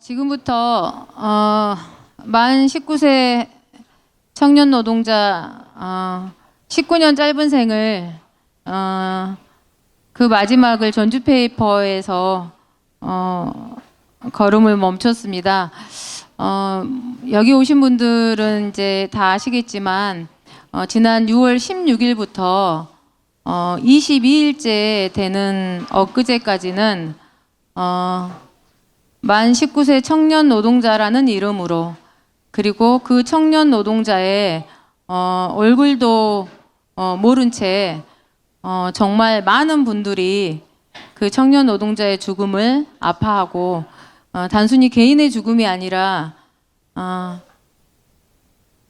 지금부터 만 19세 청년 노동자 19년 짧은 생을 그 마지막을 전주페이퍼에서 걸음을 멈췄습니다. 여기 오신 분들은 이제 다 아시겠지만 지난 6월 16일부터 22일째 되는 엊그제까지는 만 19세 청년 노동자라는 이름으로, 그리고 그 청년 노동자의 얼굴도 모른 채 정말 많은 분들이 그 청년 노동자의 죽음을 아파하고 단순히 개인의 죽음이 아니라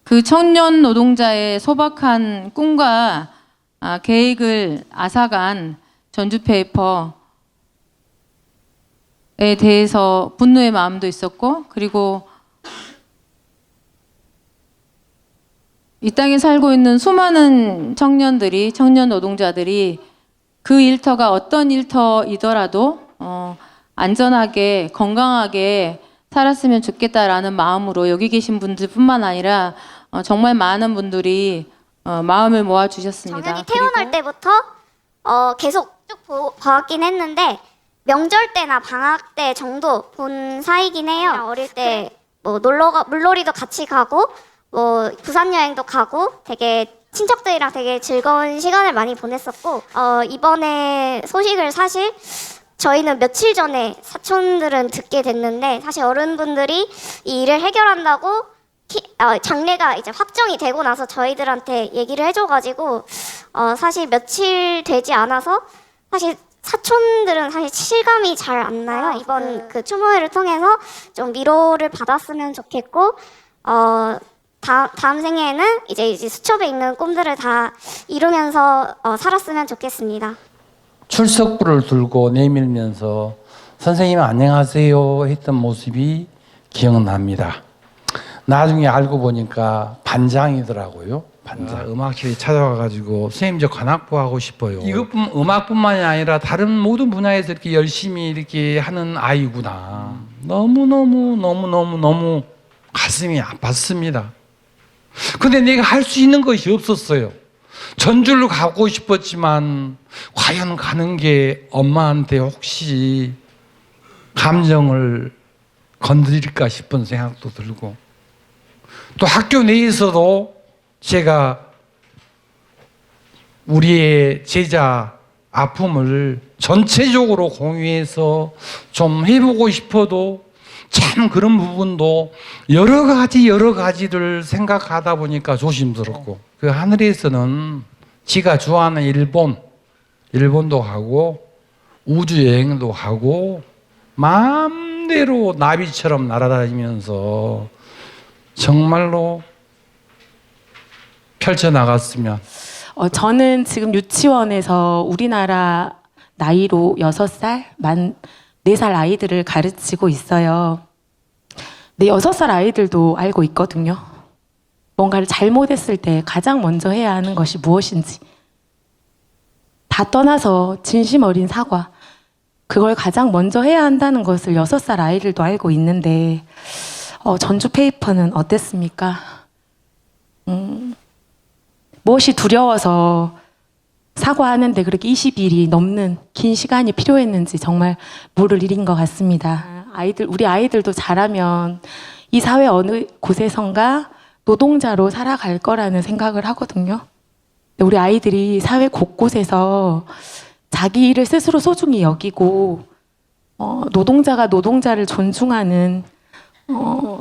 그 청년 노동자의 소박한 꿈과 계획을 앗아간 전주페이퍼에 대해서 분노의 마음도 있었고, 그리고 이 땅에 살고 있는 수많은 청년들이, 청년 노동자들이 그 일터가 어떤 일터이더라도 안전하게 건강하게 살았으면 좋겠다라는 마음으로 여기 계신 분들뿐만 아니라 정말 많은 분들이 마음을 모아 주셨습니다. 정혁이 태어날 때부터 계속 쭉 봐왔긴 했는데 명절 때나 방학 때 정도 본 사이긴 해요. 어릴 때 뭐 물놀이도 같이 가고 뭐 부산 여행도 가고 되게 친척들이랑 되게 즐거운 시간을 많이 보냈었고, 이번에 소식을 사실 저희는 며칠 전에 사촌들은 듣게 됐는데, 사실 어른분들이 이 일을 해결한다고 장례가 이제 확정이 되고 나서 저희들한테 얘기를 해줘가지고 사실 며칠 되지 않아서 사실 사촌들은 사실 실감이 잘 안 나요. 이번 그 추모회를 통해서 좀 위로를 받았으면 좋겠고, 다음 생에는 이제 수첩에 있는 꿈들을 다 이루면서 살았으면 좋겠습니다. 출석부를 들고 내밀면서 선생님 안녕하세요 했던 모습이 기억납니다. 나중에 알고 보니까 반장이더라고요. 반장. 음악실에 찾아와가지고 선생님 저 관악부 하고 싶어요. 이것뿐 음악뿐만이 아니라 다른 모든 분야에서 이렇게 열심히 이렇게 하는 아이구나. 너무 가슴이 아팠습니다. 근데 내가 할 수 있는 것이 없었어요. 전주를 가고 싶었지만 과연 가는 게 엄마한테 혹시 감정을 건드릴까 싶은 생각도 들고, 또 학교 내에서도 제가 우리의 제자 아픔을 전체적으로 공유해서 좀 해보고 싶어도 참 그런 부분도 여러 가지를 생각하다 보니까 조심스럽고, 그 하늘에서는 지가 좋아하는 일본도 가고 우주여행도 가고 마음대로 나비처럼 날아다니면서 정말로 펼쳐나갔으면. 저는 지금 유치원에서 우리나라 나이로 6살, 만 4살 아이들을 가르치고 있어요. 근데 6살 아이들도 알고 있거든요. 뭔가를 잘못했을 때 가장 먼저 해야 하는 것이 무엇인지. 다 떠나서 진심 어린 사과, 그걸 가장 먼저 해야 한다는 것을 6살 아이들도 알고 있는데 전주페이퍼는 어땠습니까? 무엇이 두려워서 사과하는데 그렇게 20일이 넘는 긴 시간이 필요했는지 정말 모를 일인 것 같습니다. 우리 아이들도 자라면 이 사회 어느 곳에선가 노동자로 살아갈 거라는 생각을 하거든요. 우리 아이들이 사회 곳곳에서 자기 일을 스스로 소중히 여기고 노동자가 노동자를 존중하는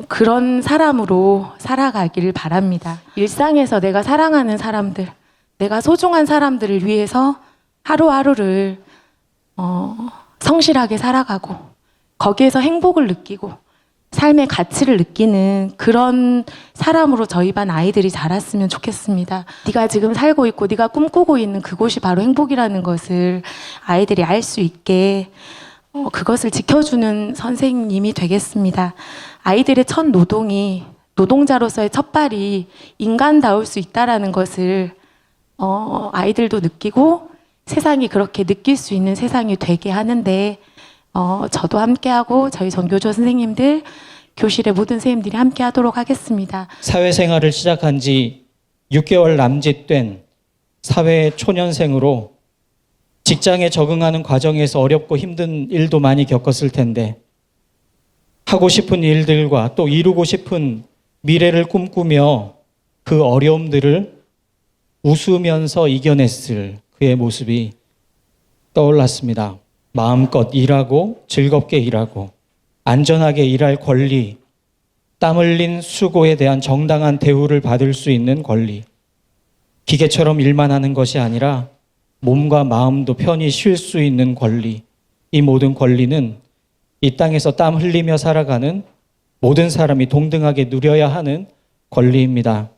그런 사람으로 살아가길 바랍니다. 일상에서 내가 사랑하는 사람들, 내가 소중한 사람들을 위해서 하루하루를 성실하게 살아가고 거기에서 행복을 느끼고 삶의 가치를 느끼는 그런 사람으로 저희 반 아이들이 자랐으면 좋겠습니다. 네가 지금 살고 있고 네가 꿈꾸고 있는 그곳이 바로 행복이라는 것을 아이들이 알 수 있게 그것을 지켜주는 선생님이 되겠습니다. 아이들의 첫 노동이, 노동자로서의 첫 발이 인간다울 수 있다는 것을 아이들도 느끼고 세상이 그렇게 느낄 수 있는 세상이 되게 하는데 저도 함께하고 저희 전교조 선생님들, 교실의 모든 선생님들이 함께하도록 하겠습니다. 사회생활을 시작한 지 6개월 남짓된 사회 초년생으로 직장에 적응하는 과정에서 어렵고 힘든 일도 많이 겪었을 텐데 하고 싶은 일들과 또 이루고 싶은 미래를 꿈꾸며 그 어려움들을 웃으면서 이겨냈을 그의 모습이 떠올랐습니다. 마음껏 일하고 즐겁게 일하고 안전하게 일할 권리, 땀 흘린 수고에 대한 정당한 대우를 받을 수 있는 권리, 기계처럼 일만 하는 것이 아니라 몸과 마음도 편히 쉴 수 있는 권리, 이 모든 권리는 이 땅에서 땀 흘리며 살아가는 모든 사람이 동등하게 누려야 하는 권리입니다.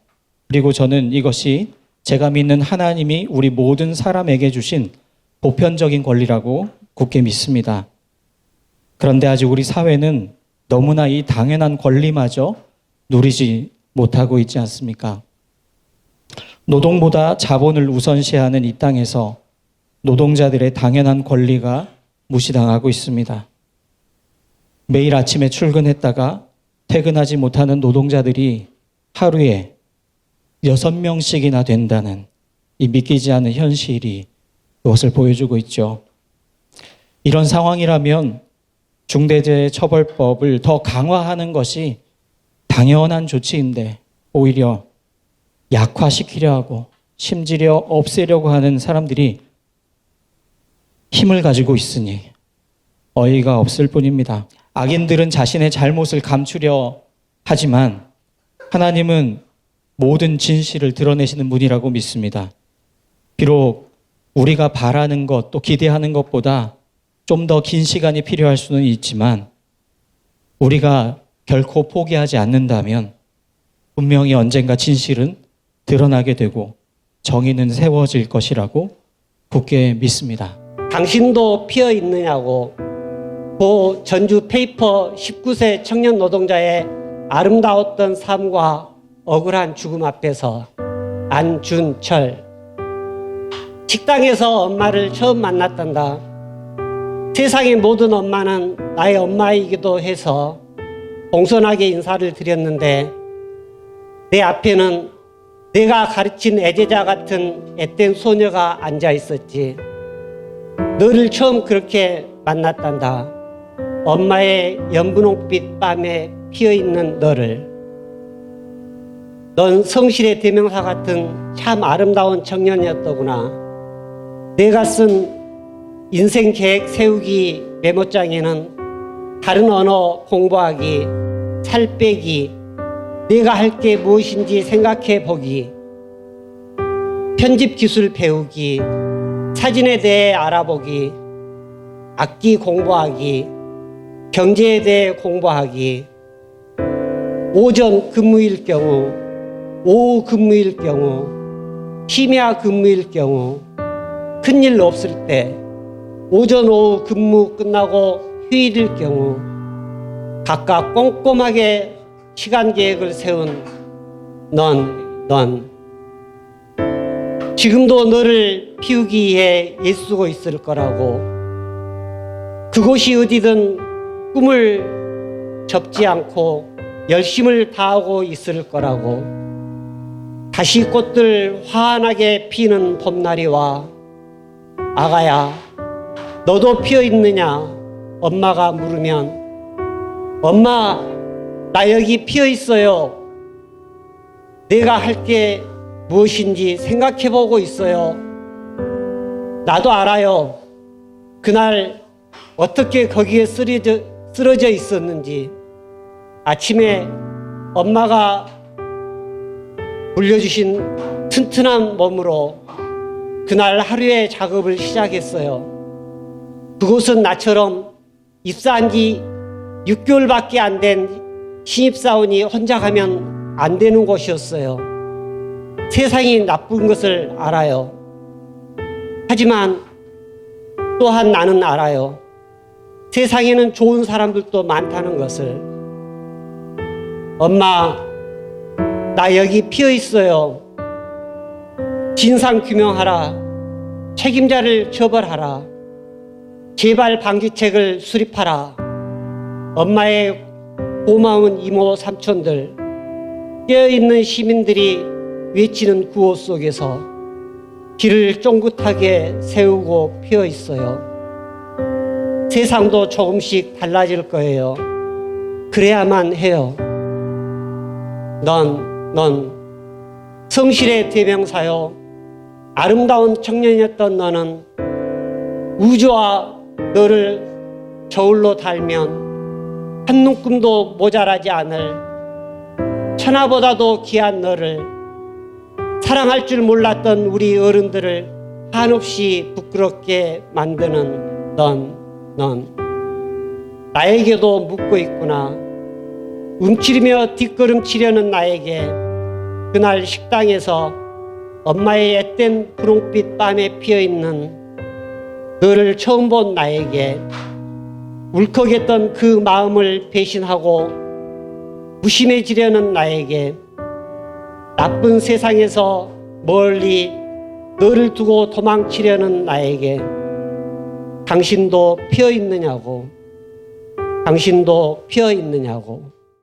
그리고 저는 이것이 제가 믿는 하나님이 우리 모든 사람에게 주신 보편적인 권리라고 굳게 믿습니다. 그런데 아직 우리 사회는 너무나 이 당연한 권리마저 누리지 못하고 있지 않습니까? 노동보다 자본을 우선시하는 이 땅에서 노동자들의 당연한 권리가 무시당하고 있습니다. 매일 아침에 출근했다가 퇴근하지 못하는 노동자들이 하루에 6명씩이나 된다는 이 믿기지 않는 현실이 그것을 보여주고 있죠. 이런 상황이라면 중대재해처벌법을 더 강화하는 것이 당연한 조치인데 오히려 약화시키려 하고 심지어 없애려고 하는 사람들이 힘을 가지고 있으니 어이가 없을 뿐입니다. 악인들은 자신의 잘못을 감추려 하지만 하나님은 모든 진실을 드러내시는 분이라고 믿습니다. 비록 우리가 바라는 것 또 기대하는 것보다 좀 더 긴 시간이 필요할 수는 있지만 우리가 결코 포기하지 않는다면 분명히 언젠가 진실은 드러나게 되고 정의는 세워질 것이라고 굳게 믿습니다. 당신도 피어 있느냐고 고 전주 페이퍼 19세 청년 노동자의 아름다웠던 삶과 억울한 죽음 앞에서 안준철. 식당에서 엄마를 처음 만났단다. 세상의 모든 엄마는 나의 엄마이기도 해서 공손하게 인사를 드렸는데 내 앞에는 내가 가르친 애제자 같은 앳된 소녀가 앉아 있었지. 너를 처음 그렇게 만났단다. 엄마의 연분홍빛 뺨에 피어있는 너를. 넌 성실의 대명사 같은 참 아름다운 청년이었더구나. 내가 쓴 인생 계획 세우기 메모장에는 다른 언어 공부하기, 살 빼기, 내가 할 게 무엇인지 생각해 보기, 편집 기술 배우기, 사진에 대해 알아보기, 악기 공부하기, 경제에 대해 공부하기, 오전 근무일 경우, 오후 근무일 경우, 심야 근무일 경우, 큰일 없을 때, 오전 오후 근무 끝나고 휴일일 경우 각각 꼼꼼하게 시간 계획을 세운 넌 지금도 너를 피우기 위해 애쓰고 있을 거라고. 그곳이 어디든 꿈을 접지 않고 열심을 다하고 있을 거라고. 다시 꽃들 환하게 피는 봄날이 와. 아가야, 너도 피어 있느냐? 엄마가 물으면 엄마, 나 여기 피어 있어요. 내가 할 게 무엇인지 생각해 보고 있어요. 나도 알아요. 그날 어떻게 거기에 쓰러져 있었는지. 아침에 엄마가 물려주신 튼튼한 몸으로 그날 하루의 작업을 시작했어요. 그곳은 나처럼 입사한 지 6개월밖에 안 된 신입사원이 혼자 가면 안 되는 곳이었어요. 세상이 나쁜 것을 알아요. 하지만 또한 나는 알아요. 세상에는 좋은 사람들도 많다는 것을. 엄마, 나 여기 피어 있어요. 진상 규명하라. 책임자를 처벌하라. 재발 방지책을 수립하라. 엄마의 고마운 이모 삼촌들, 깨어있는 시민들이 외치는 구호 속에서 길을 쫑긋하게 세우고 피어 있어요. 세상도 조금씩 달라질 거예요. 그래야만 해요. 넌 성실의 대명사요. 아름다운 청년이었던 너는 우주와 너를 저울로 달면 한 눈금도 모자라지 않을 천하보다도 귀한 너를, 사랑할 줄 몰랐던 우리 어른들을 한없이 부끄럽게 만드는 넌 나에게도 묻고 있구나. 움츠리며 뒷걸음치려는 나에게, 그날 식당에서 엄마의 앳된 분홍빛 밤에 피어있는 너를 처음 본 나에게, 울컥했던 그 마음을 배신하고 무심해지려는 나에게, 나쁜 세상에서 멀리 너를 두고 도망치려는 나에게, 당신도 피어 있느냐고, 당신도 피어 있느냐고.